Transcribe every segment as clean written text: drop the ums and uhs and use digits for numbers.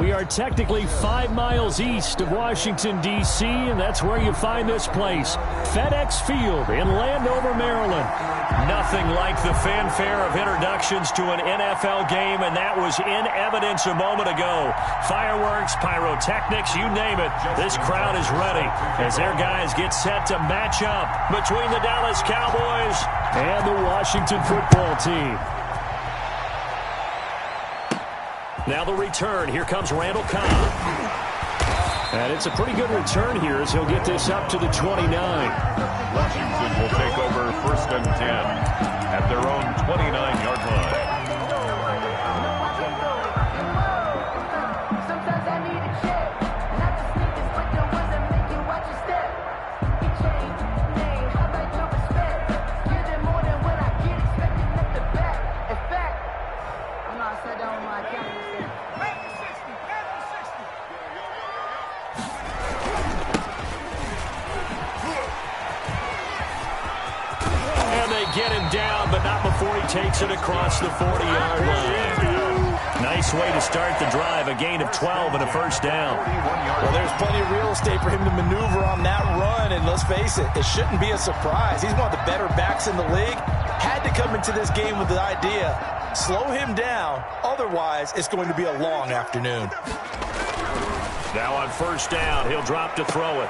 We are technically 5 miles east of Washington, D.C., and that's where you find this place, FedEx Field in Landover, Maryland. Nothing like the fanfare of introductions to an NFL game, and that was in evidence a moment ago. Fireworks, pyrotechnics, you name it. This crowd is ready as their guys get set to match up between the Dallas Cowboys and the Washington football team. Now the return. Here comes Randall Cobb. And it's a pretty good return here as he'll get this up to the 29. Washington will take over 1st and 10 at their own 29-yard line. Get him down, but not before he takes it across the 40-yard line. Nice way to start the drive, a gain of 12 and a first down. Well, there's plenty of real estate for him to maneuver on that run, and let's face it, it shouldn't be a surprise. He's one of the better backs in the league. Had to come into this game with the idea, slow him down, otherwise it's going to be a long afternoon. Now on first down, he'll drop to throw it.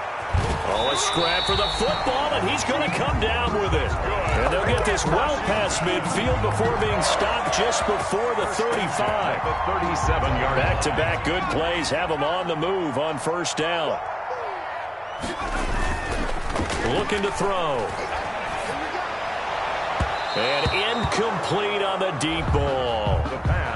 Oh, a scrap for the football, and he's going to come down with it. And they'll get this well past midfield before being stopped just before the 35. The 37-yard. Back-to-back good plays have him on the move on first down. Looking to throw. And incomplete on the deep ball.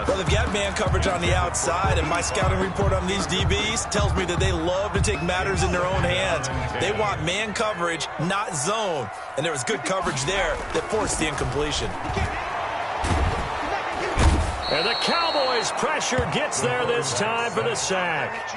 Well, they've got man coverage on the outside, and my scouting report on these DBs tells me that they love to take matters in their own hands. They want man coverage, not zone. And there was good coverage there that forced the incompletion. And the Cowboys' pressure gets there this time for the sack.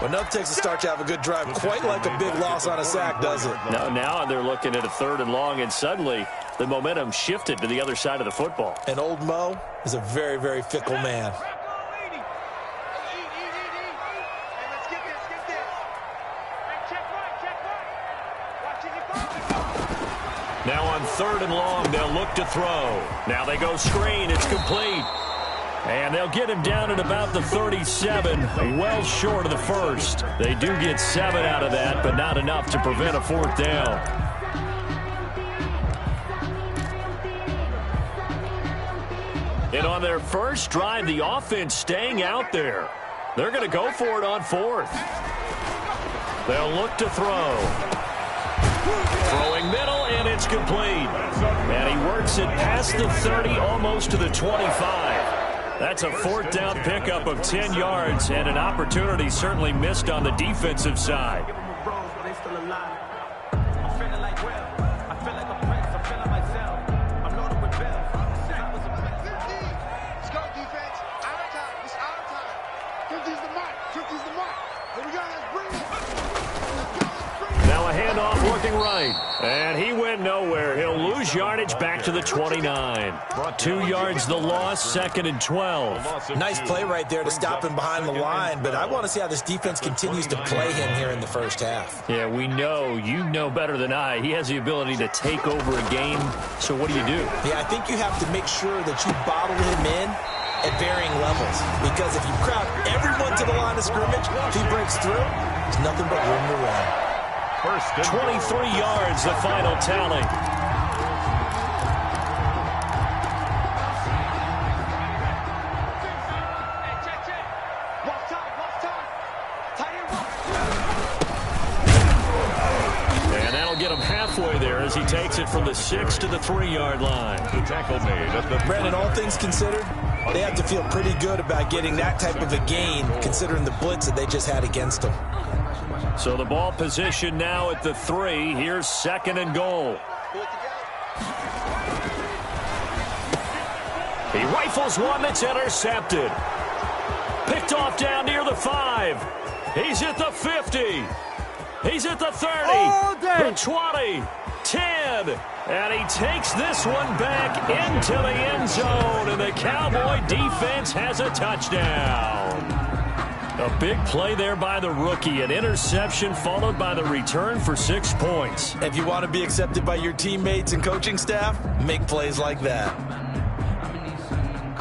Well, enough takes a start to have a good drive, quite like a big loss on a sack, does it? No, now they're looking at a 3rd and long, and suddenly the momentum shifted to the other side of the football. And old Mo is a very, very fickle man. Now on 3rd and long, they'll look to throw. Now they go screen. It's complete. And they'll get him down at about the 37, well short of the first. They do get 7 out of that, but not enough to prevent a 4th down. And on their first drive, the offense staying out there. They're going to go for it on 4th. They'll look to throw. Throwing middle, and it's complete. And he works it past the 30, almost to the 25. That's a 4th down pickup of 10 yards, and an opportunity certainly missed on the defensive side. Now a handoff looking right, and he went nowhere. He'll lose yardage back to the 29. 2 yards the loss, 2nd and 12. Nice play right there to stop him behind the line, but I want to see how this defense continues to play him here in the first half. Yeah, we know. You know better than I. He has the ability to take over a game, so what do? Yeah, I think you have to make sure that you bottle him in at varying levels, because if you crowd everyone to the line of scrimmage, if he breaks through, there's nothing but room to run. 23 yards, the final tally. And that'll get him halfway there as he takes it from the 6 to the 3-yard line. The tackle made at the Brandon, all things considered, they have to feel pretty good about getting that type of a gain, considering the blitz that they just had against them. So the ball position now at the 3. Here's 2nd and goal. He rifles one that's intercepted. Picked off down near the 5. He's at the 50. He's at the 30. The 20. 10. And he takes this one back into the end zone. And the Cowboy defense has a touchdown. A big play there by the rookie. An interception followed by the return for 6 points. If you want to be accepted by your teammates and coaching staff, make plays like that.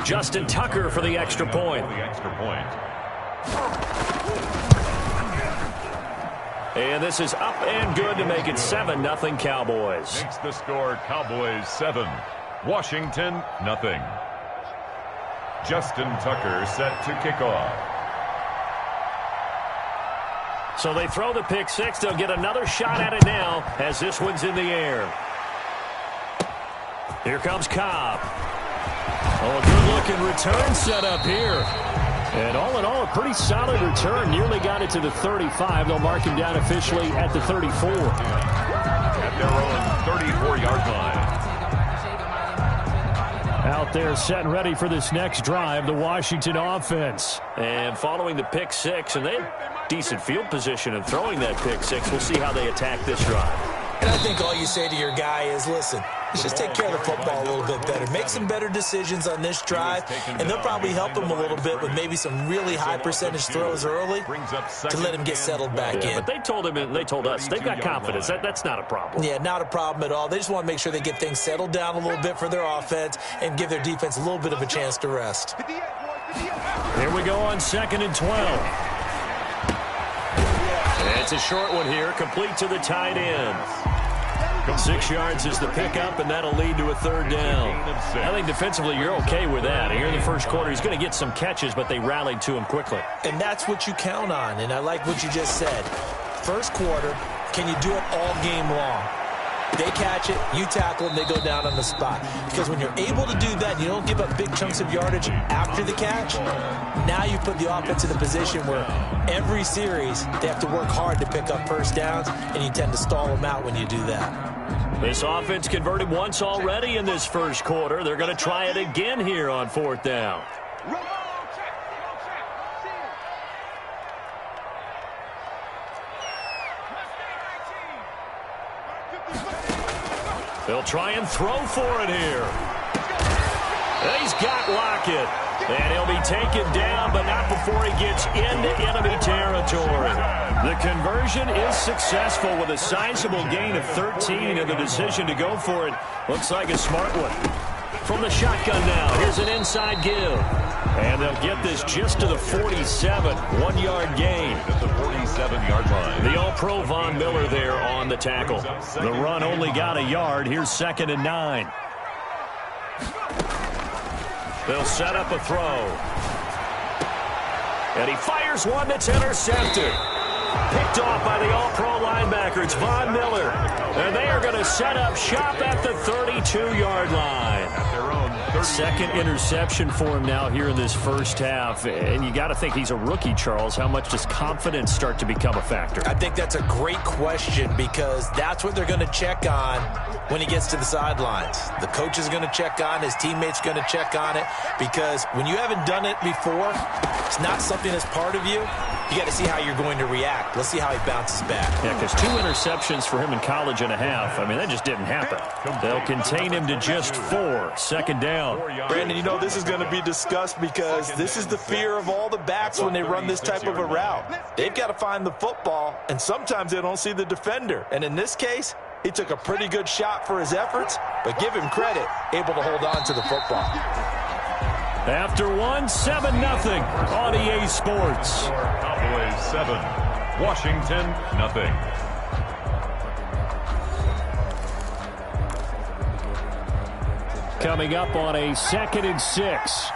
Justin Tucker for the extra point. And this is up and good to make it 7-0 Cowboys. Makes the score Cowboys 7, Washington nothing. Justin Tucker set to kick off. So they throw the pick six. They'll get another shot at it now as this one's in the air. Here comes Cobb. Oh, a good-looking return set up here. And all in all, a pretty solid return. Nearly got it to the 35. They'll mark him down officially at the 34. At their own 34-yard line. Out there set and ready for this next drive, the Washington offense. And following the pick six, and they had decent field position in throwing that pick six. We'll see how they attack this drive. And I think all you say to your guy is, listen, let's just take care of the football a little bit better. Make some better decisions on this drive, and they'll probably help him a little bit with maybe some really high percentage throws early to let him get settled back in. But they told him and they told us they've got confidence. That's not a problem. Yeah, not a problem at all. They just want to make sure they get things settled down a little bit for their offense and give their defense a little bit of a chance to rest. Here we go on 2nd and 12. It's a short one here, complete to the tight end. 6 yards is the pickup, and that'll lead to a 3rd down. I think defensively you're okay with that. Here in the first quarter, he's going to get some catches, but they rallied to him quickly. And that's what you count on, and I like what you just said. First quarter, can you do it all game long? They catch it, you tackle them, they go down on the spot. Because when you're able to do that, you don't give up big chunks of yardage after the catch. Now you put the offense in a position where every series they have to work hard to pick up first downs, and you tend to stall them out when you do that. This offense converted once already in this first quarter. They're going to try it again here on 4th down. They'll try and throw for it here. He's got Lockett. And he'll be taken down, but not before he gets into enemy territory. The conversion is successful with a sizable gain of 13, and the decision to go for it looks like a smart one. From the shotgun now, here's an inside give. And they'll get this just to the 47, 1-yard gain. At the 47-yard line. The All-Pro Von Miller there on the tackle. The run only got a yard. Here's 2nd and 9. They'll set up a throw. And he fires one that's intercepted. Picked off by the All-Pro linebacker. It's Von Miller. And they are going to set up shop at the 32-yard line. At their own 2nd interception for him now here in this first half. And you got to think he's a rookie, Charles. How much does confidence start to become a factor? I think that's a great question because that's what they're going to check on when he gets to the sidelines. The coach is going to check on, his teammates going to check on it, because when you haven't done it before, it's not something that's part of you. You got to see how you're going to react. Let's see how he bounces back. Yeah, because 2 interceptions for him in college and a half. I mean, that just didn't happen. They'll contain him to just 4. 2nd down. Brandon, you know this is going to be discussed because this is the fear of all the backs when they run this type of a route. They've got to find the football, and sometimes they don't see the defender. And in this case, he took a pretty good shot for his efforts, but give him credit, able to hold on to the football. After 7-0 on EA Sports. Cowboys 7, Washington nothing. Coming up on a 2nd and 6.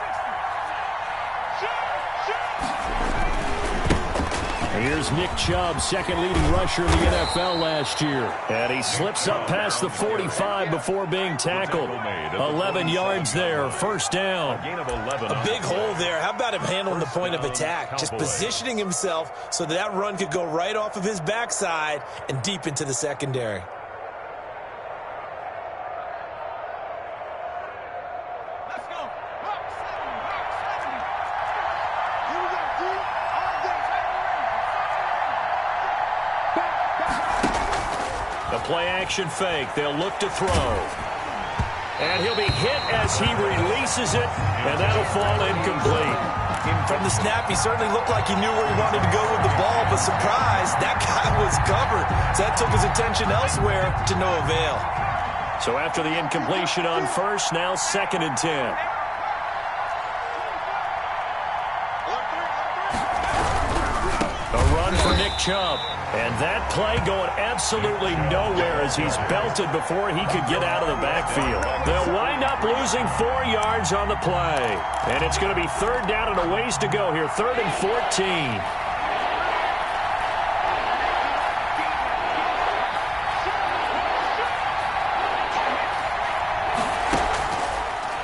Here's Nick Chubb, 2nd leading rusher in the NFL last year. And he slips up past the 45 before being tackled. 11 yards there, 1st down. A big hole there. How about him handling the point of attack? Just positioning himself so that run could go right off of his backside and deep into the secondary. play-action fake. They'll look to throw. And he'll be hit as he releases it, and that'll fall incomplete. From the snap, he certainly looked like he knew where he wanted to go with the ball, but surprise, that guy was covered. So that took his attention elsewhere to no avail. So after the incompletion on first, now 2nd and 10. A run for Nick Chubb. And that play going absolutely nowhere as he's belted before he could get out of the backfield. They'll wind up losing 4 yards on the play. And it's going to be 3rd down and a ways to go here. 3rd and 14.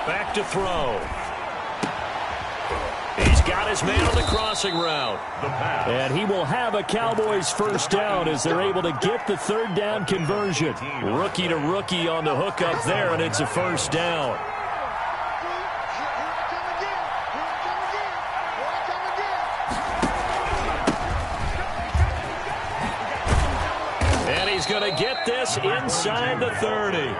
Back to throw. He's got his man on the crossing route. And he will have a Cowboys first down as they're able to get the 3rd down conversion. Rookie to rookie on the hook up there, and it's a first down. And he's going to get this inside the 30.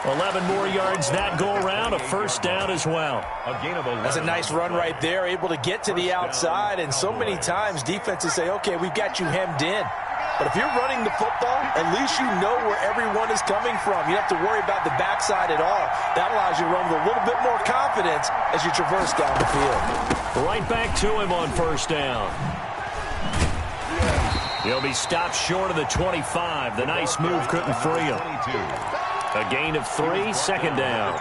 11 more yards that go around, a first down as well. That's a nice run right there, able to get to the outside, and so many times defenses say, okay, we've got you hemmed in. But if you're running the football, at least you know where everyone is coming from. You don't have to worry about the backside at all. That allows you to run with a little bit more confidence as you traverse down the field. Right back to him on first down. He'll be stopped short of the 25. The nice move couldn't free him. A gain of 3, 2nd down.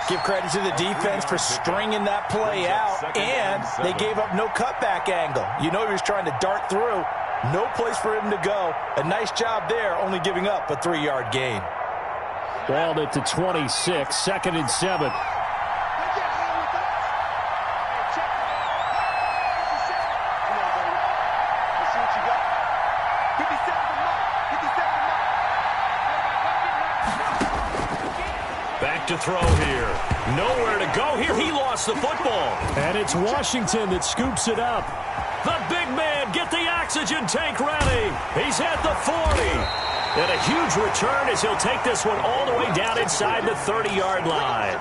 Give credit to the defense for stringing that play out, and they gave up no cutback angle. You know he was trying to dart through. No place for him to go. A nice job there, only giving up a 3-yard gain. Balled it to 26, 2nd and 7. To throw here. Nowhere to go here. He lost the football. And it's Washington that scoops it up. The big man, get the oxygen tank ready. He's at the 40. And a huge return as he'll take this one all the way down inside the 30-yard line.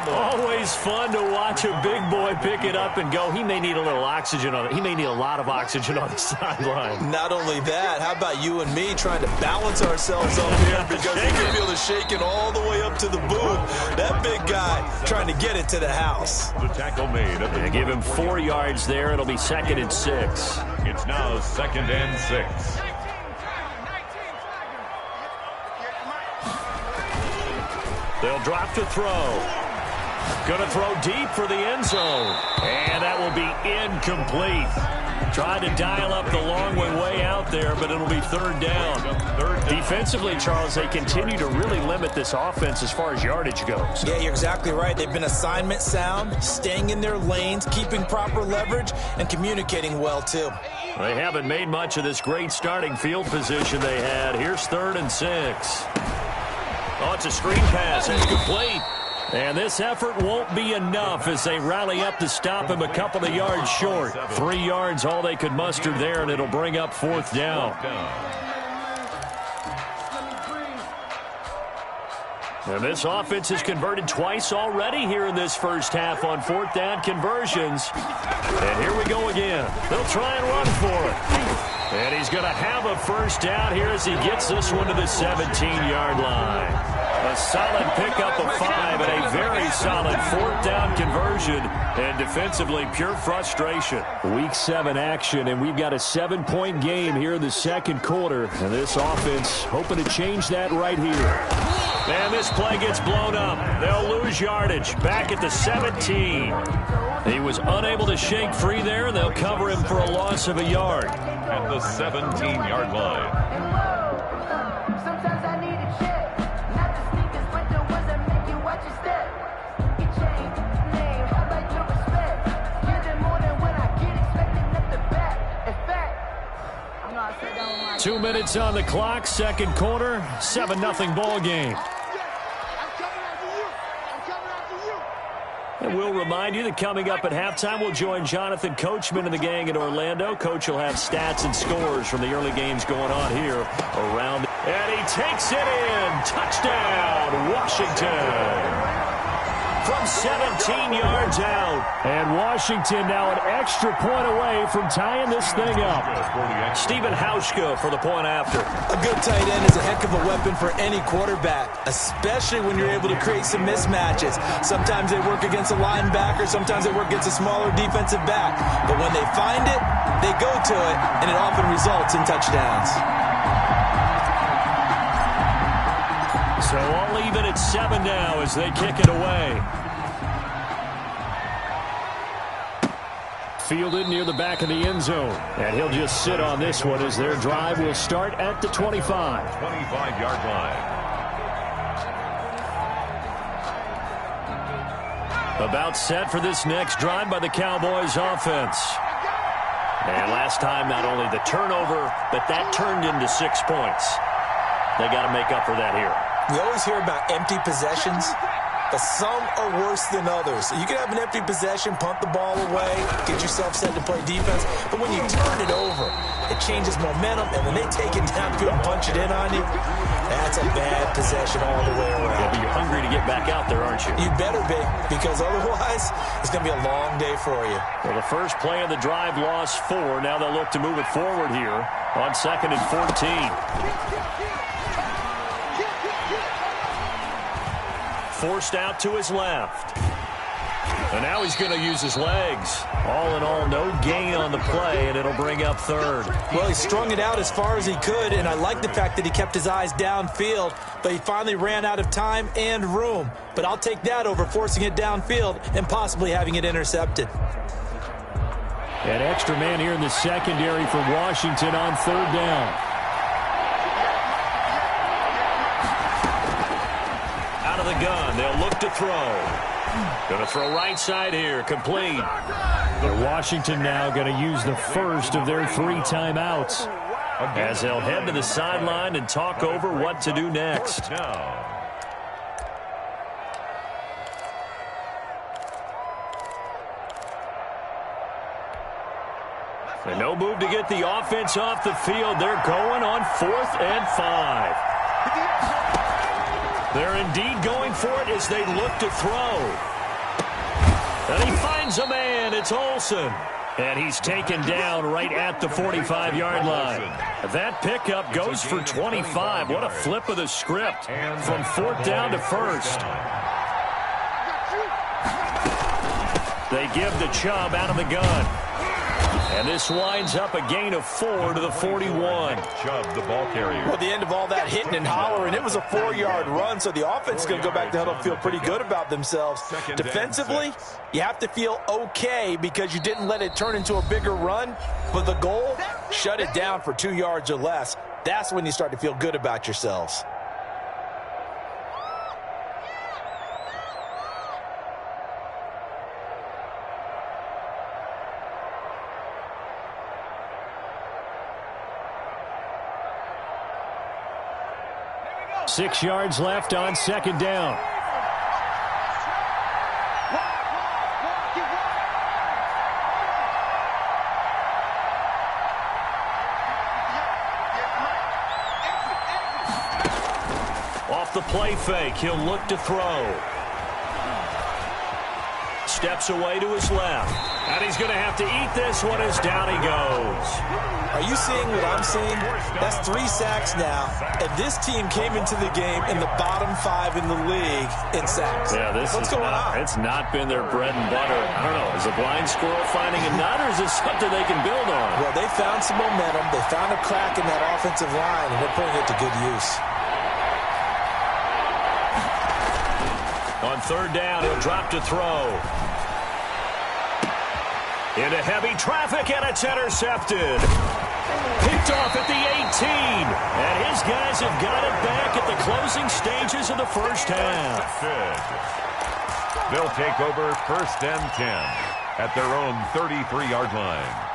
Always fun to watch a big boy pick it up and go. He may need a little oxygen on it. He may need a lot of oxygen on the sideline. Not only that, how about you and me trying to balance ourselves up here because you can feel the shaking all the way up to the booth. That big guy trying to get it to the house. The tackle made. They give him 4 yards there. It'll be 2nd and 6. It's now 2nd and 6. They'll drop to throw. Going to throw deep for the end zone. And that will be incomplete. Tried to dial up the long way out there, but it'll be 3rd down. Defensively, Charles, they continue to really limit this offense as far as yardage goes. Yeah, you're exactly right. They've been assignment sound, staying in their lanes, keeping proper leverage, and communicating well, too. They haven't made much of this great starting field position they had. Here's 3rd and 6. Oh, it's a screen pass. It's complete. And this effort won't be enough as they rally up to stop him a couple of yards short. 3 yards, all they could muster there, and it'll bring up 4th down. And this offense has converted twice already here in this first half on 4th down conversions. And here we go again. They'll try and run for it. And he's going to have a first down here as he gets this one to the 17-yard line. A solid pickup of 5 and a very solid 4th down conversion. And defensively, pure frustration. Week 7 action, and we've got a 7-point game here in the 2nd quarter. And this offense hoping to change that right here. And this play gets blown up. They'll lose yardage. Back at the 17. He was unable to shake free there, and they'll cover him for a loss of a yard. At the 17-yard line. Two minutes on the clock, 2nd quarter, 7-0 ball game. And we'll remind you that coming up at halftime, we'll join Jonathan Coachman and the gang in Orlando. Coach will have stats and scores from the early games going on here around. And he takes it in. Touchdown, Washington. From 17 yards out. And Washington now an extra point away from tying this thing up. Stephen Hauschka for the point after. A good tight end is a heck of a weapon for any quarterback, especially when you're able to create some mismatches. Sometimes they work against a linebacker, sometimes they work against a smaller defensive back. But when they find it, they go to it, and it often results in touchdowns. So all even at 7 now as they kick it away. Fielded near the back of the end zone. And he'll just sit on this one as their drive will start at the 25. 25-yard line. About set for this next drive by the Cowboys offense. And last time, not only the turnover, but that turned into 6 points. They got to make up for that here. We always hear about empty possessions, but some are worse than others. You can have an empty possession, punt the ball away, get yourself set to play defense, but when you turn it over, it changes momentum, and when they take it downfield and punch it in on you, that's a bad possession all the way around. Yeah, but you're hungry to get back out there, aren't you? You better be, because otherwise, it's going to be a long day for you. Well, the first play of the drive lost 4. Now they'll look to move it forward here on 2nd and 14. Forced out to his left. And now he's going to use his legs. All in all, no gain on the play, and it'll bring up 3rd. Well, he strung it out as far as he could, and I like the fact that he kept his eyes downfield, but he finally ran out of time and room. But I'll take that over forcing it downfield and possibly having it intercepted. An extra man here in the secondary for Washington on 3rd down. Out of the gun, they'll look to throw. Going to throw right side here, complete. But Washington now going to use the first of their 3 timeouts as they'll head to the sideline and talk over what to do next. And no move to get the offense off the field. They're going on 4th and 5. They're indeed going for it as they look to throw. And he finds a man. It's Olsen. And he's taken down right at the 45-yard line. That pickup goes for 25. What a flip of the script from 4th down to 1st. They give the Chubb out of the gun. And this winds up a gain of 4 to the 41. Chubb, the ball carrier. Well, the end of all that hitting and hollering, it was a 4-yard run, so the offense is going to go back to huddle and feel pretty good about themselves. Defensively, you have to feel okay because you didn't let it turn into a bigger run, but the goal, shut it down for 2 yards or less. That's when you start to feel good about yourselves. Six yards left on 2nd down. Off the play fake, he'll look to throw. Steps away to his left. And he's going to have to eat this one as down he goes. Are you seeing what I'm seeing? That's 3 sacks now, and this team came into the game in the bottom 5 in the league in sacks. Yeah, what's going on? It's not been their bread and butter. I don't know. Is a blind squirrel finding a nut, or is this something they can build on? Well, they found some momentum. They found a crack in that offensive line, and they're putting it to good use. On 3rd down, he'll drop to throw. Into heavy traffic, and it's intercepted. Picked off at the 18. And his guys have got it back at the closing stages of the first half. They'll take over 1st and 10 at their own 33-yard line.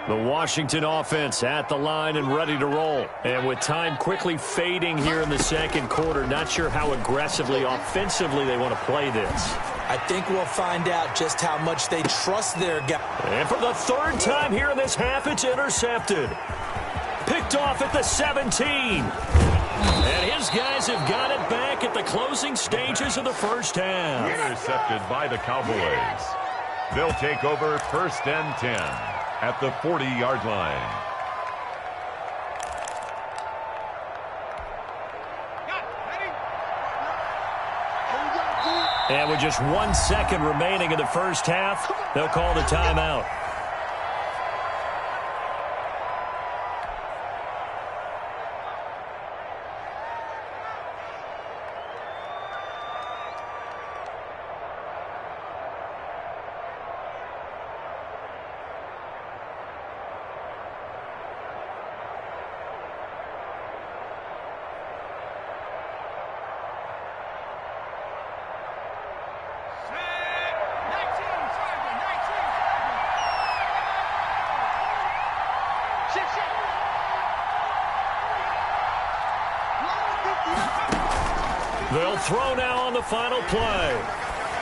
The Washington offense at the line and ready to roll. And with time quickly fading here in the second quarter, not sure how aggressively, offensively they want to play this. I think we'll find out just how much they trust their guy. And for the third time here in this half, it's intercepted. Picked off at the 17. And his guys have got it back at the closing stages of the first half. Intercepted by the Cowboys. They'll take over first and 10 at the 40-yard line. And with just 1 second remaining in the first half, they'll call the timeout. They'll throw now on the final play.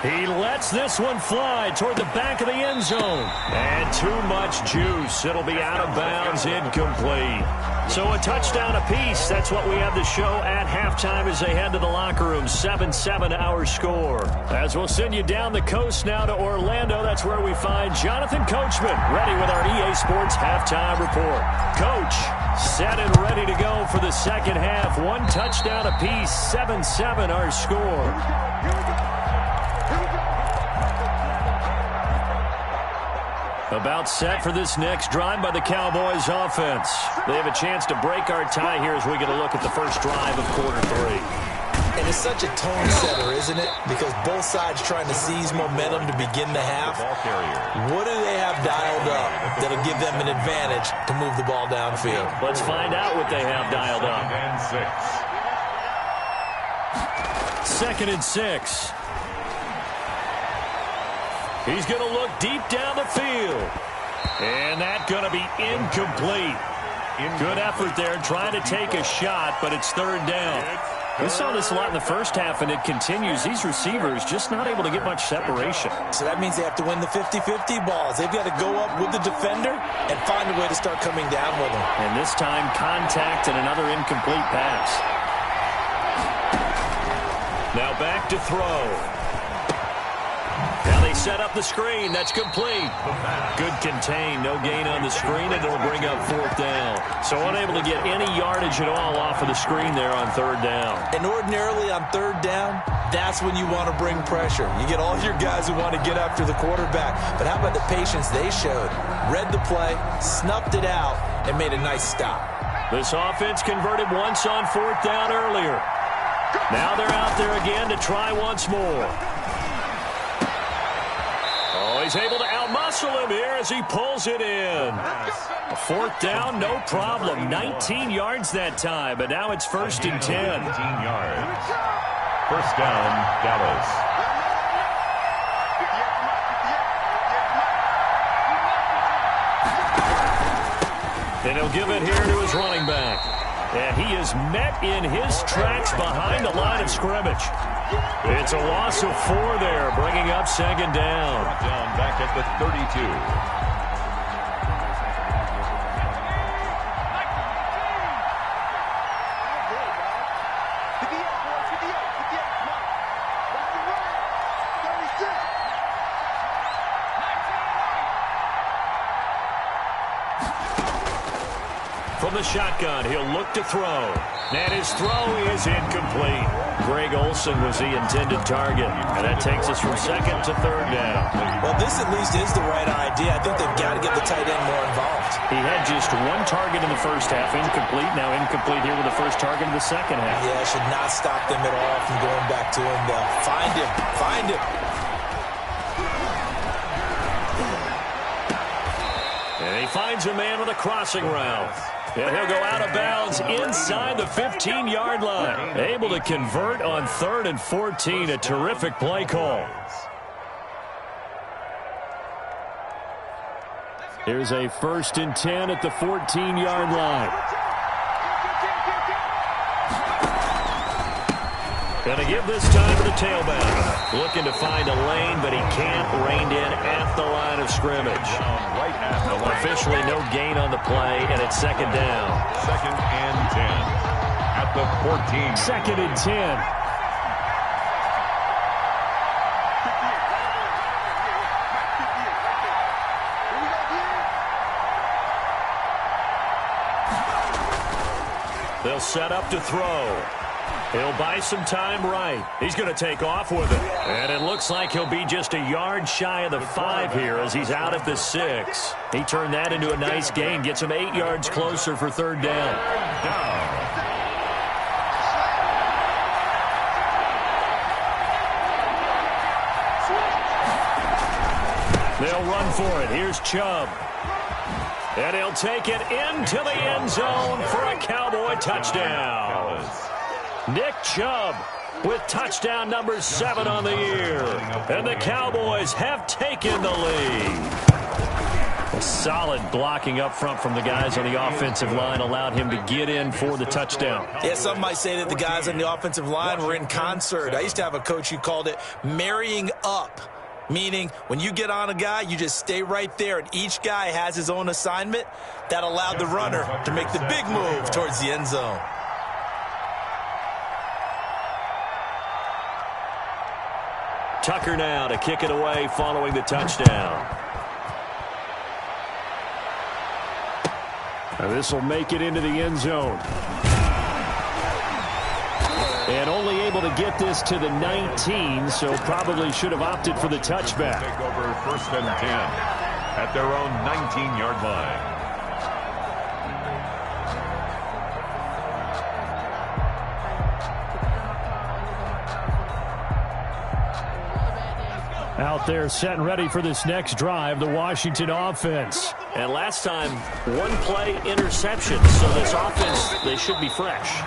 He lets this one fly toward the back of the end zone. And too much juice. It'll be out of bounds, incomplete. So a touchdown apiece. That's what we have to show at halftime as they head to the locker room. 7-7 our score. As we'll send you down the coast now to Orlando, that's where we find Jonathan Coachman ready with our EA Sports halftime report. Coach, set and ready to go for the second half. One touchdown apiece. 7-7 our score. About set for this next drive by the Cowboys offense. They have a chance to break our tie here as we get a look at the first drive of quarter three. And it's such a tone setter, isn't it? Because both sides trying to seize momentum to begin the half. What do they have dialed up that'll give them an advantage to move the ball downfield? Let's find out what they have dialed up. Second and 6. He's going to look deep down the field. And that's going to be incomplete. Good effort there trying to take a shot, but it's third down. We saw this a lot in the first half, and it continues. These receivers just not able to get much separation. So that means they have to win the 50-50 balls. They've got to go up with the defender and find a way to start coming down with them. And this time, contact and another incomplete pass. Now back to throw. Now they set up the screen. That's complete. Good contain. No gain on the screen, and it'll bring up fourth down. So unable to get any yardage at all off of the screen there on third down. And ordinarily on third down, that's when you want to bring pressure. You get all your guys who want to get after the quarterback. But how about the patience they showed? Read the play, snuffed it out, and made a nice stop. This offense converted once on fourth down earlier. Now they're out there again to try once more. He's able to outmuscle him here as he pulls it in. A fourth down, no problem. 19 yards that time, but now it's first and 10. 19 yards. First down, Dallas. And he'll give it here to his running back. And he is met in his tracks behind the line of scrimmage. It's a loss of 4 there, bringing up second down. Down back at the 32. From the shotgun, he'll look to throw. And his throw is incomplete. Greg Olsen was the intended target. And that takes us from second to third down. Well, this at least is the right idea. I think they've got to get the tight end more involved. He had just one target in the first half, incomplete. Now incomplete here with the first target in the second half. Yeah, should not stop them at all from going back to him. Find him. Find him. And he finds a man with a crossing route. And he'll go out of bounds inside the 15-yard line. Able to convert on 3rd and 14. A terrific play call. Here's a 1st and 10 at the 14-yard line. Going to give this time to the tailback. Looking to find a lane, but he can't. Reined in at the line of scrimmage. Right at the line. Officially no gain on the play, and it's 2nd down. 2nd and 10 at the 14. 2nd and 10. They'll set up to throw. He'll buy some time right. He's going to take off with it. And it looks like he'll be just a yard shy of the 5 here as he's out at the 6. He turned that into a nice gain. Gets him 8 yards closer for 3rd down. They'll run for it. Here's Chubb. And he'll take it into the end zone for a Cowboy touchdown. Nick Chubb with touchdown number 7 on the year. And the Cowboys have taken the lead. A solid blocking up front from the guys on the offensive line allowed him to get in for the touchdown. Yeah, some might say that the guys on the offensive line were in concert. I used to have a coach who called it marrying up. Meaning, when you get on a guy, you just stay right there, and each guy has his own assignment. That allowed the runner to make the big move towards the end zone. Tucker now to kick it away following the touchdown. And this will make it into the end zone. And only able to get this to the 19, so probably should have opted for the touchback. Take over 1st and 10 at their own 19-yard line. Out there set and ready for this next drive, the Washington offense. And last time, 1-play interception. So this offense, they should be fresh.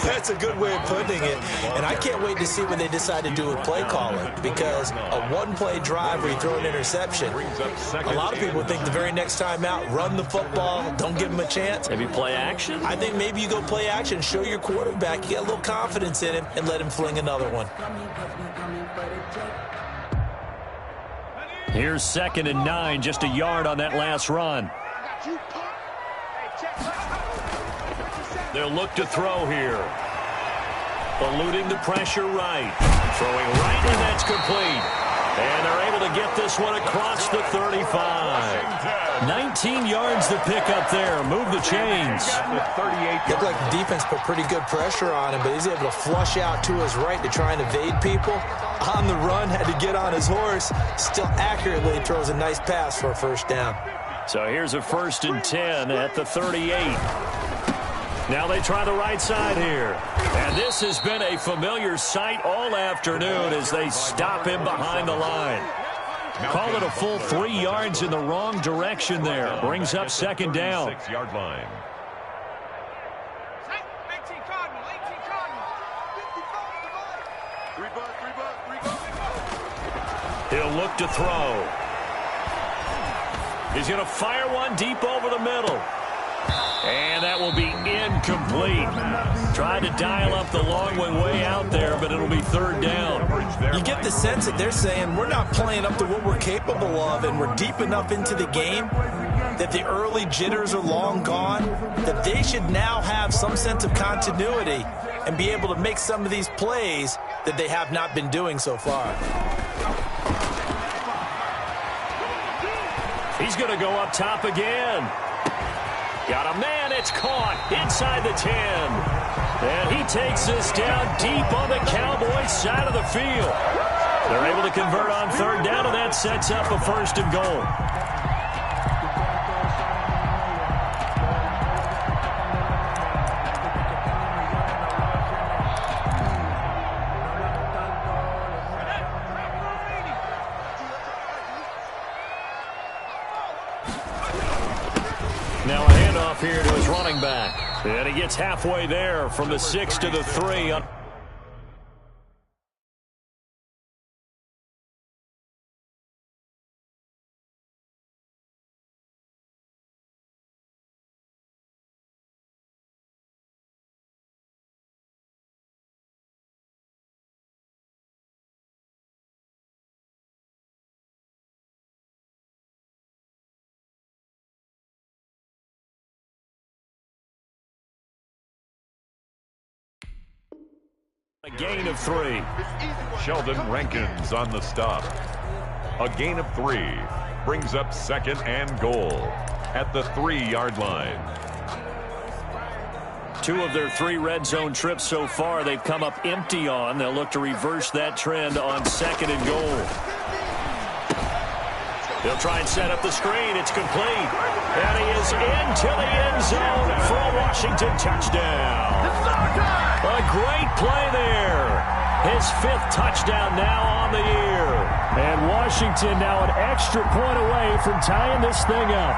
That's a good way of putting it. And I can't wait to see what they decide to do with play calling. Because a 1-play drive where you throw an interception, a lot of people think the very next time out, run the football, don't give them a chance. Maybe play action? I think maybe you go play action, show your quarterback, you get a little confidence in him, and let him fling another one. Here's 2nd and 9, just a yard on that last run. They'll look to throw here. Eluding the pressure right. Throwing right, and that's complete. And they're able to get this one across the 35. 19 yards to pick up there. Move the chains. Looked like the defense put pretty good pressure on him, but he's able to flush out to his right to try and evade people. On the run, had to get on his horse. Still accurately throws a nice pass for a 1st down. So here's a 1st and 10 at the 38. Now they try the right side here. And this has been a familiar sight all afternoon as they stop him behind the line. Call it a full 3 yards in the wrong direction there. Brings up 2nd down. 6-yard line. He'll look to throw. He's going to fire one deep over the middle. And that will be incomplete. Tried to dial up the long way out there, but it'll be 3rd down. You get the sense that they're saying we're not playing up to what we're capable of, and we're deep enough into the game that the early jitters are long gone, that they should now have some sense of continuity and be able to make some of these plays that they have not been doing so far. He's going to go up top again. Got a man, it's caught inside the 10. And he takes this down deep on the Cowboys side of the field. They're able to convert on 3rd down, and that sets up a 1st and goal. Now a handoff here to his running back. And he gets halfway there from the 6 to the 3. A gain of 3. Sheldon Rankins on the stop. A gain of 3 brings up 2nd and goal at the 3-yard line. 2 of their 3 red zone trips so far they've come up empty on. They'll look to reverse that trend on 2nd and goal. They'll try and set up the screen. It's complete. And he is into the end zone for a Washington touchdown. A great play there. His 5th touchdown now on the year. And Washington now an extra point away from tying this thing up.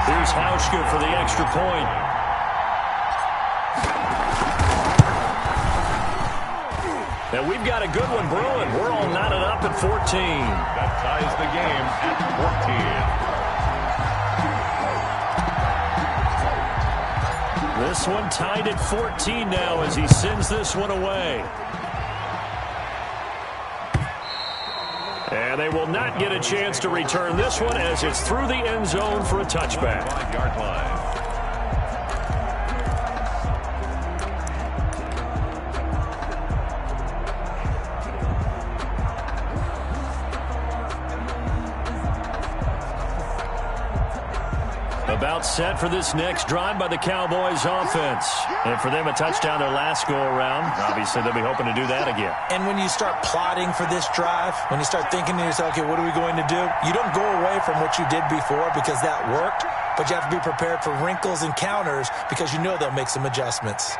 Here's Hauschka for the extra point. Now we've got a good one brewing. We're all knotted up at 14. That ties the game at 14. This one tied at 14 now as he sends this one away. And they will not get a chance to return this one as it's through the end zone for a touchback. 5-yard line. About set for this next drive by the Cowboys offense. And for them, a touchdown their last go-around. Obviously, they'll be hoping to do that again. And when you start plotting for this drive, when you start thinking to yourself, okay, what are we going to do? You don't go away from what you did before because that worked, but you have to be prepared for wrinkles and counters because you know they'll make some adjustments.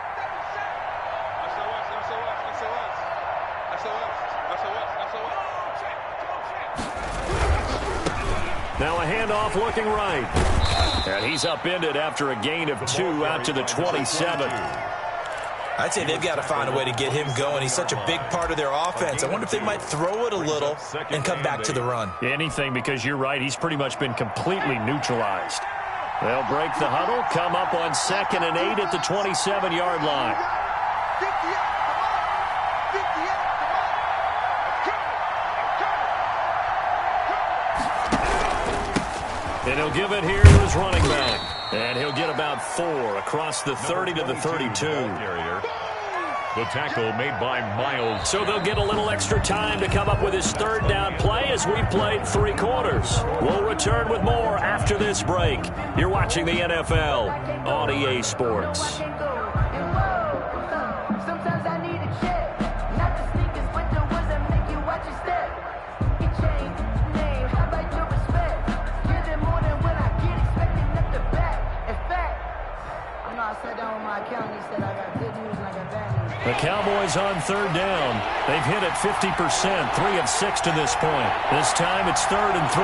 Now a handoff looking right. And he's upended after a gain of 2 out to the 27. I'd say they've got to find a way to get him going. He's such a big part of their offense. I wonder if they might throw it a little and come back to the run. Anything, because you're right, he's pretty much been completely neutralized. They'll break the huddle, come up on 2nd and 8 at the 27-yard line. And he'll give it here to his running back. And he'll get about 4 across the 30 to the 32. The tackle made by Miles. So they'll get a little extra time to come up with his 3rd down play as we played 3 quarters. We'll return with more after this break. You're watching the NFL on EA Sports. The Cowboys on 3rd down. They've hit it 50%, 3 of 6 to this point. This time it's 3rd and 3.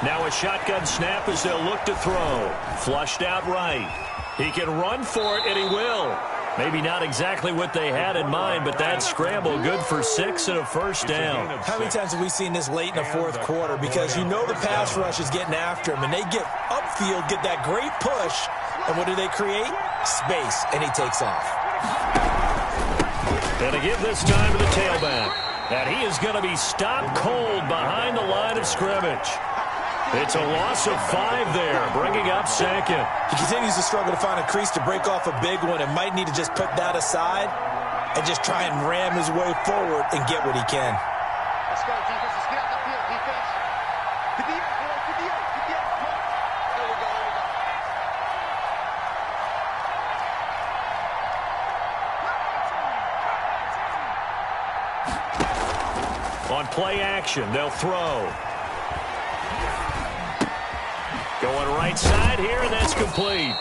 Now a shotgun snap as they'll look to throw. Flushed out right. He can run for it, and he will. Maybe not exactly what they had in mind, but that scramble good for 6 and a first down. How many times have we seen this late in the 4th quarter? Because you know the pass rush is getting after him, and they get upfield, get that great push, and what do they create? Space, and he takes off. And to give this time to the tailback. And he is going to be stopped cold behind the line of scrimmage. It's a loss of 5 there, bringing up 2nd. He continues to struggle to find a crease to break off a big one and might need to just put that aside and just try and ram his way forward and get what he can. Let's go, defense. Let's get out the field, defense. To the end, boy. To the end. To the end. There we go. There we go. On play action, they'll throw. Going right side here, and that's complete.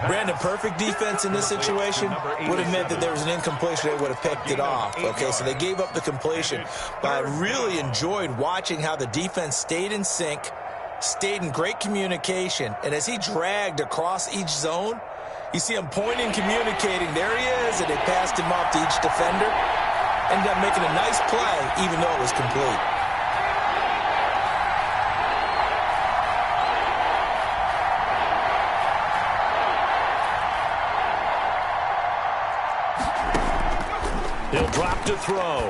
Brandon, perfect defense in this situation would have meant that there was an incompletion. They would have picked it off. Okay, so they gave up the completion. But I really enjoyed watching how the defense stayed in sync, stayed in great communication. And as he dragged across each zone, you see him pointing, communicating. There he is, and they passed him off to each defender. Ended up making a nice play, even though it was complete. He'll drop to throw.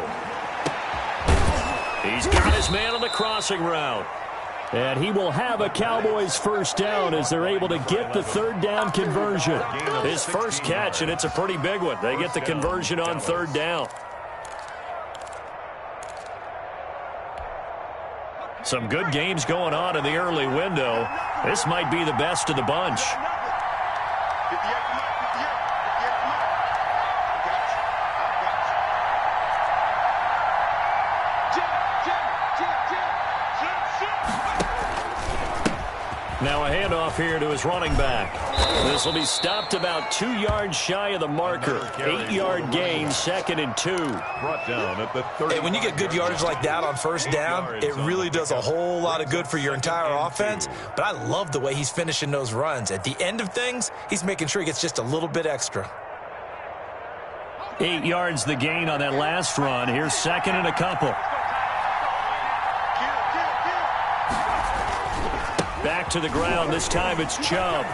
He's got his man on the crossing route. And he will have a Cowboys first down as they're able to get the third down conversion. His first catch, and it's a pretty big one. They get the conversion on third down. Some good games going on in the early window. This might be the best of the bunch. Now a handoff here to his running back. This will be stopped about 2 yards shy of the marker. 8-yard gain, 2nd and 2. Brought down at the 30. Hey, when you get good yardage like that on first down, it really does a whole lot of good for your entire offense. But I love the way he's finishing those runs. At the end of things, he's making sure he gets just a little bit extra. 8 yards the gain on that last run. Here's 2nd and a couple. Back to the ground. This time it's Chubb.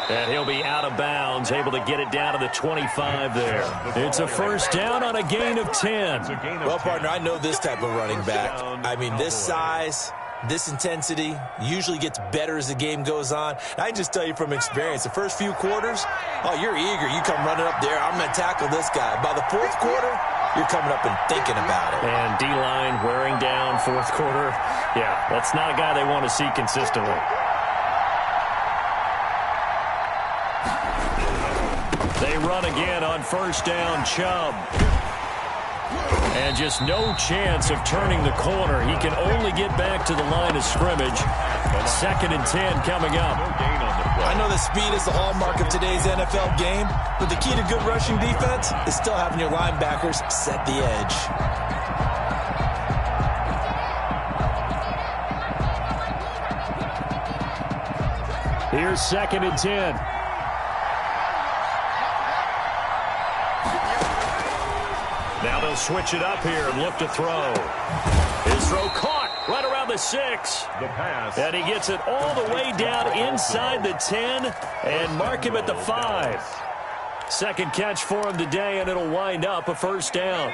And he'll be out of bounds, able to get it down to the 25 there. It's a first down on a gain of 10. Well, partner, I know this type of running back. I mean, this size, this intensity usually gets better as the game goes on. And I can just tell you from experience, the first few quarters, oh, you're eager. You come running up there. I'm going to tackle this guy. By the fourth quarter, you're coming up and thinking about it. And D-line wearing down fourth quarter. Yeah, that's not a guy they want to see consistently. They run again on first down, Chubb. And just no chance of turning the corner. He can only get back to the line of scrimmage. 2nd and 10 coming up. I know that speed is the hallmark of today's NFL game, but the key to good rushing defense is still having your linebackers set the edge. Here's 2nd and 10. Now they'll switch it up here and look to throw. His throw caught right around the 6. The pass. And he gets it all the way down inside the 10 and mark him at the 5. Second catch for him today, and it'll wind up a first down.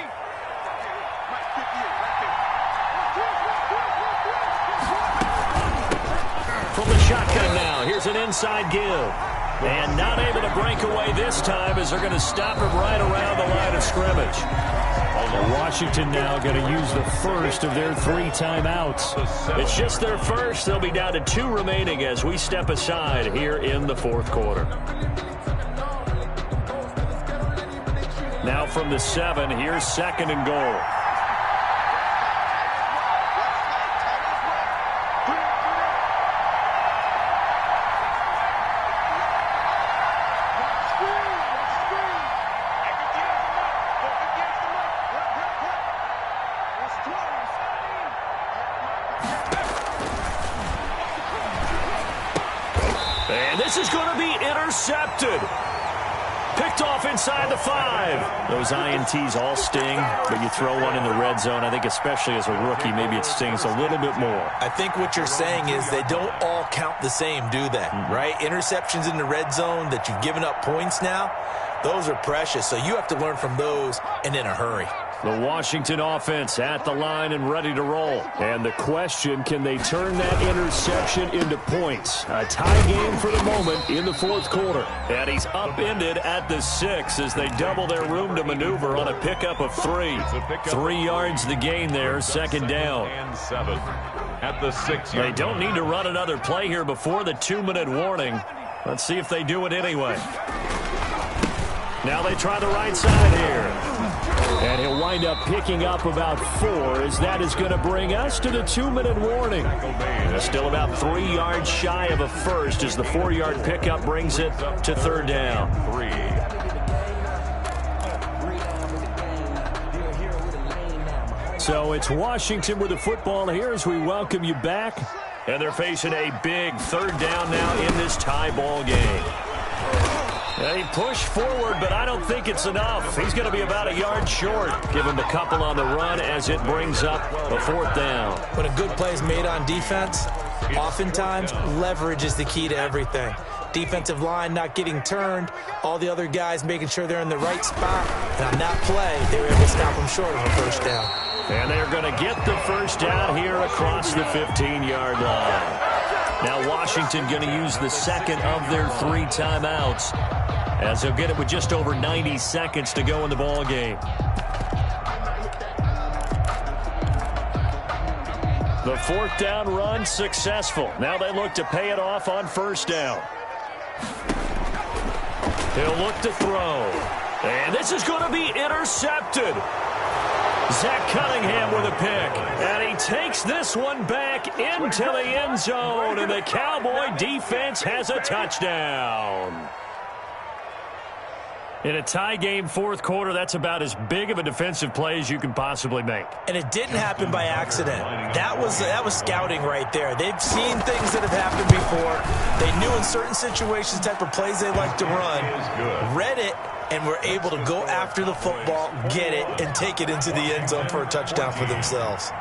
From the shotgun now, here's an inside give. And not able to break away this time as they're going to stop him right around the line of scrimmage. Washington now going to use the first of their 3 timeouts. It's just their first. They'll be down to 2 remaining as we step aside here in the fourth quarter. Now from the 7, here's 2nd and goal. And this is going to be intercepted. Picked off inside the 5. Those INTs all sting, but you throw one in the red zone, I think especially as a rookie, maybe it stings a little bit more. I think what you're saying is they don't all count the same, do they? Right? Interceptions in the red zone that you've given up points now, those are precious. So you have to learn from those and in a hurry. The Washington offense at the line and ready to roll. And the question, can they turn that interception into points? A tie game for the moment in the fourth quarter. And he's upended at the 6 as they double their room to maneuver on a pickup of 3. 3 yards the gain there, 2nd down. And 7 at the 6. They don't need to run another play here before the 2-minute warning. Let's see if they do it anyway. Now they try the right side here. And he'll wind up picking up about 4 as that is going to bring us to the 2-minute warning. Still about 3 yards shy of a first as the 4-yard pickup brings it to 3rd down. 3. So it's Washington with the football here as we welcome you back. And they're facing a big 3rd down now in this tie ball game. He pushed forward, but I don't think it's enough. He's going to be about a yard short. Give him a couple on the run as it brings up a 4th down. When a good play is made on defense, oftentimes leverage is the key to everything. Defensive line not getting turned. All the other guys making sure they're in the right spot. And on that play, they were able to stop them short of a first down. And they're going to get the first down here across the 15-yard line. Now Washington going to use the second of their 3 timeouts, as they'll get it with just over 90 seconds to go in the ball game. The 4th down run successful. Now they look to pay it off on first down. He'll look to throw. And this is going to be intercepted. Zach Cunningham with a pick. And he takes this one back into the end zone. And the Cowboy defense has a touchdown. In a tie game 4th quarter, that's about as big of a defensive play as you can possibly make. And it didn't happen by accident. That was scouting right there. They've seen things that have happened before. They knew in certain situations type of plays they like to run. Read it, and were able to go after the football, get it, and take it into the end zone for a touchdown for themselves.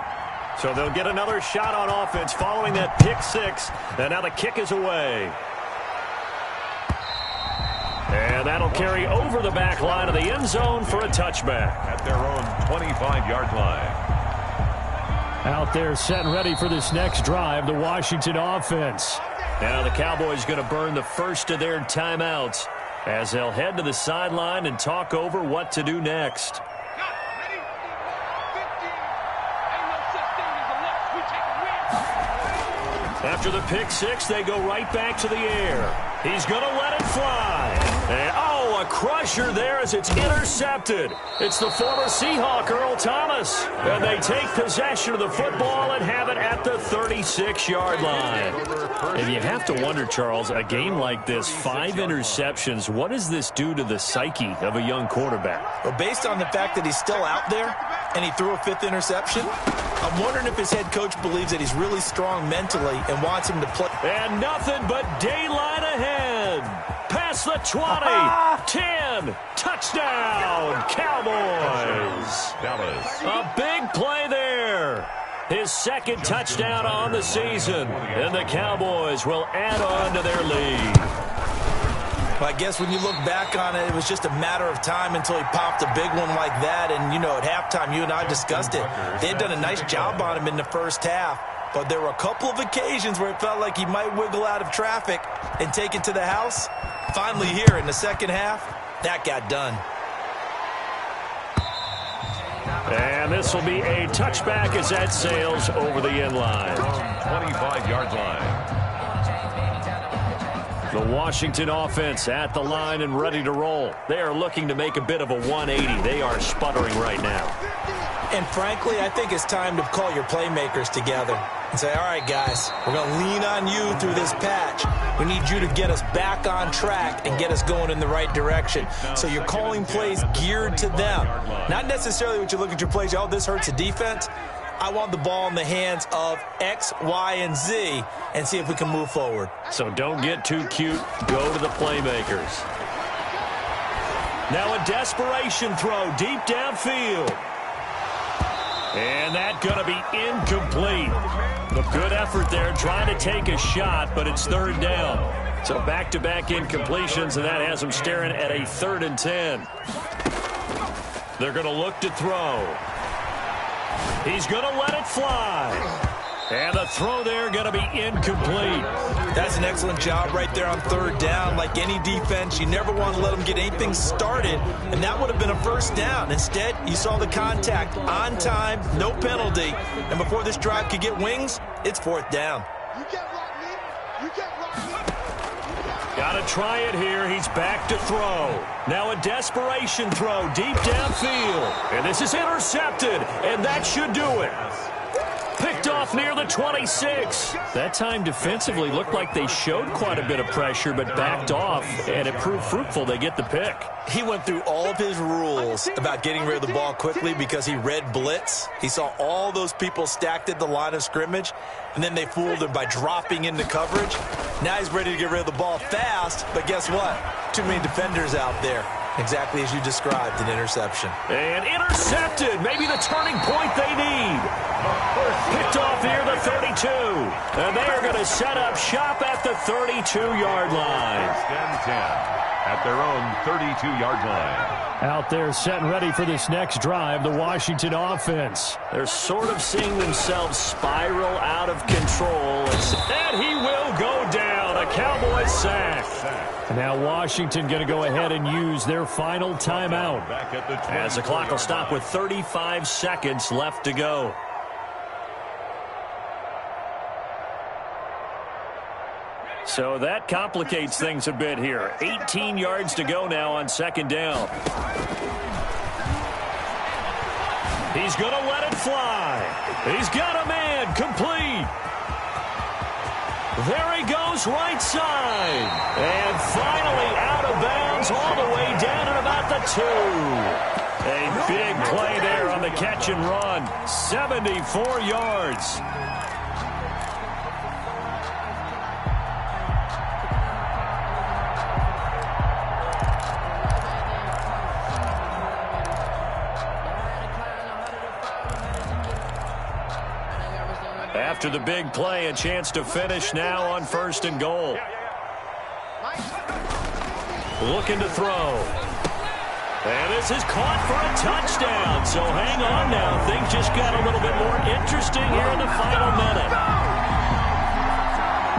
So they'll get another shot on offense following that pick 6. And now the kick is away. And that'll carry over the back line of the end zone for a touchback. At their own 25-yard line. Out there set and ready for this next drive, the Washington offense. Now the Cowboys going to burn the first of their timeouts as they'll head to the sideline and talk over what to do next. After the pick 6, they go right back to the air. He's going to let it fly. And, a crusher there as it's intercepted. It's the former Seahawk, Earl Thomas. And they take possession of the football and have it at the 36-yard line. And you have to wonder, Charles, a game like this, 5 interceptions, what does this do to the psyche of a young quarterback? Well, based on the fact that he's still out there and he threw a 5th interception, I'm wondering if his head coach believes that he's really strong mentally and wants him to play. And nothing but daylight ahead. Past the 20, 10, touchdown, Cowboys. Dallas. A big play there. His 2nd touchdown on the season. And the Cowboys will add on to their lead. Well, I guess when you look back on it, it was just a matter of time until he popped a big one like that. And, at halftime, you and I discussed it. They had done a nice job on him in the first half. But there were a couple of occasions where it felt like he might wiggle out of traffic and take it to the house. Finally here in the second half, that got done. And this will be a touchback as that sails over the end line. 25-yard line. The Washington offense at the line and ready to roll. They are looking to make a bit of a 180. They are sputtering right now. And frankly, I think it's time to call your playmakers together and say, all right, guys, we're going to lean on you through this patch. We need you to get us back on track and get us going in the right direction. So you're calling plays geared to them. Not necessarily what you look at your plays, this hurts the defense. I want the ball in the hands of X, Y, and Z and see if we can move forward. So don't get too cute. Go to the playmakers. Now a desperation throw deep downfield. And that's going to be incomplete. A good effort there trying to take a shot, but it's 3rd down. So back-to-back incompletions, and that has them staring at a 3rd and 10. They're going to look to throw. He's going to let it fly. And the throw there going to be incomplete. That's an excellent job right there on 3rd down. Like any defense, you never want to let them get anything started, and that would have been a first down. Instead, you saw the contact on time, no penalty, and before this drive could get wings, it's 4th down. Got to try it here. He's back to throw. Now a desperation throw deep downfield. And this is intercepted, and that should do it. Picked off near the 26. That time defensively looked like they showed quite a bit of pressure but backed off, and it proved fruitful. They get the pick. He went through all of his rules about getting rid of the ball quickly because he read blitz. He saw all those people stacked at the line of scrimmage, and then they fooled him by dropping into coverage. Now he's ready to get rid of the ball fast, but guess what? Too many defenders out there. Exactly as you described, an interception. And intercepted. Maybe the turning point they need. Picked off near the 32. And they are going to set up shop at the 32-yard line. 10 at their own 32-yard line. Out there set and ready for this next drive, the Washington offense. They're sort of seeing themselves spiral out of control. And he will go down. A Cowboys sack. And now Washington going to go ahead and use their final timeout. As the clock will stop with 35 seconds left to go. So that complicates things a bit here. 18 yards to go now on second down. He's going to let it fly. He's got a man complete. There he goes right side. And finally out of bounds all the way down at about the 2. A big play there on the catch and run. 74 yards. After the big play, a chance to finish now on 1st and goal. Looking to throw. And this is caught for a touchdown. So hang on now. Things just got a little bit more interesting here in the final minute.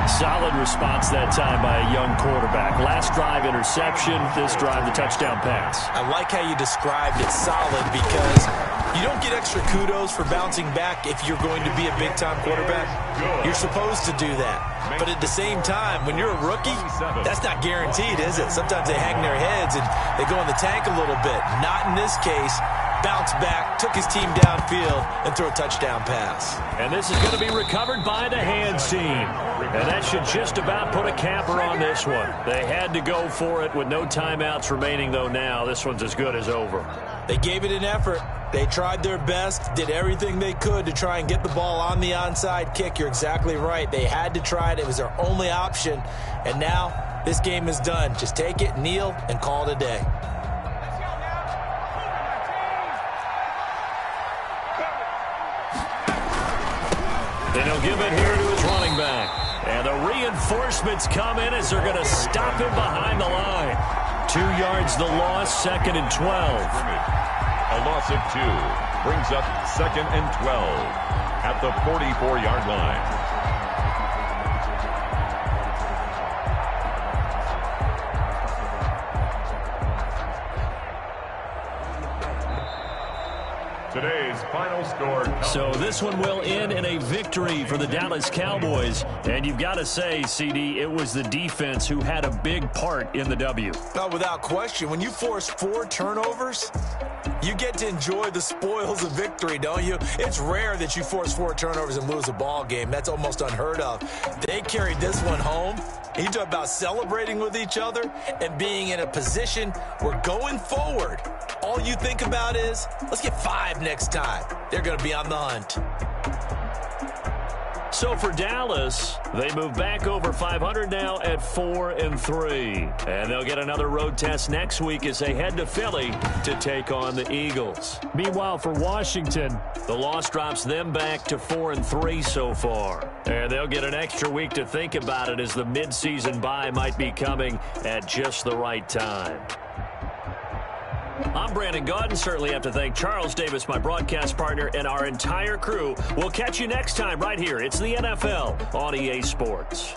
Solid response that time by a young quarterback. Last drive, interception. This drive, the touchdown pass. I like how you described it, solid, because you don't get extra kudos for bouncing back if you're going to be a big-time quarterback. You're supposed to do that. But at the same time, when you're a rookie, that's not guaranteed, is it? Sometimes they hang their heads and they go in the tank a little bit. Not in this case. Bounce back, took his team downfield, and threw a touchdown pass. And this is going to be recovered by the hands team. And that should just about put a capper on this one. They had to go for it with no timeouts remaining, though now. This one's as good as over. They gave it an effort. They tried their best, did everything they could to try and get the ball on the onside kick. You're exactly right. They had to try it. It was their only option. And now this game is done. Just take it, kneel, and call it a day. Then he'll give it here to his running back. And the reinforcements come in as they're going to stop him behind the line. 2 yards the loss, 2nd and 12. A loss of 2 brings up 2nd and 12 at the 44-yard line. Today's final score. So this one will end in a victory for the Dallas Cowboys. And you've got to say, CD, it was the defense who had a big part in the W. Oh, without question. When you force 4 turnovers, you get to enjoy the spoils of victory, don't you? It's rare that you force 4 turnovers and lose a ball game. That's almost unheard of. They carried this one home. You talk about celebrating with each other and being in a position where going forward, all you think about is, let's get 5 next time. They're going to be on the hunt. So for Dallas, they move back over 500 now at 4-3. And they'll get another road test next week as they head to Philly to take on the Eagles. Meanwhile, for Washington, the loss drops them back to 4-3 so far. And they'll get an extra week to think about it as the midseason bye might be coming at just the right time. I'm Brandon Gaudin. Certainly have to thank Charles Davis, my broadcast partner, and our entire crew. We'll catch you next time right here. It's the NFL on EA Sports.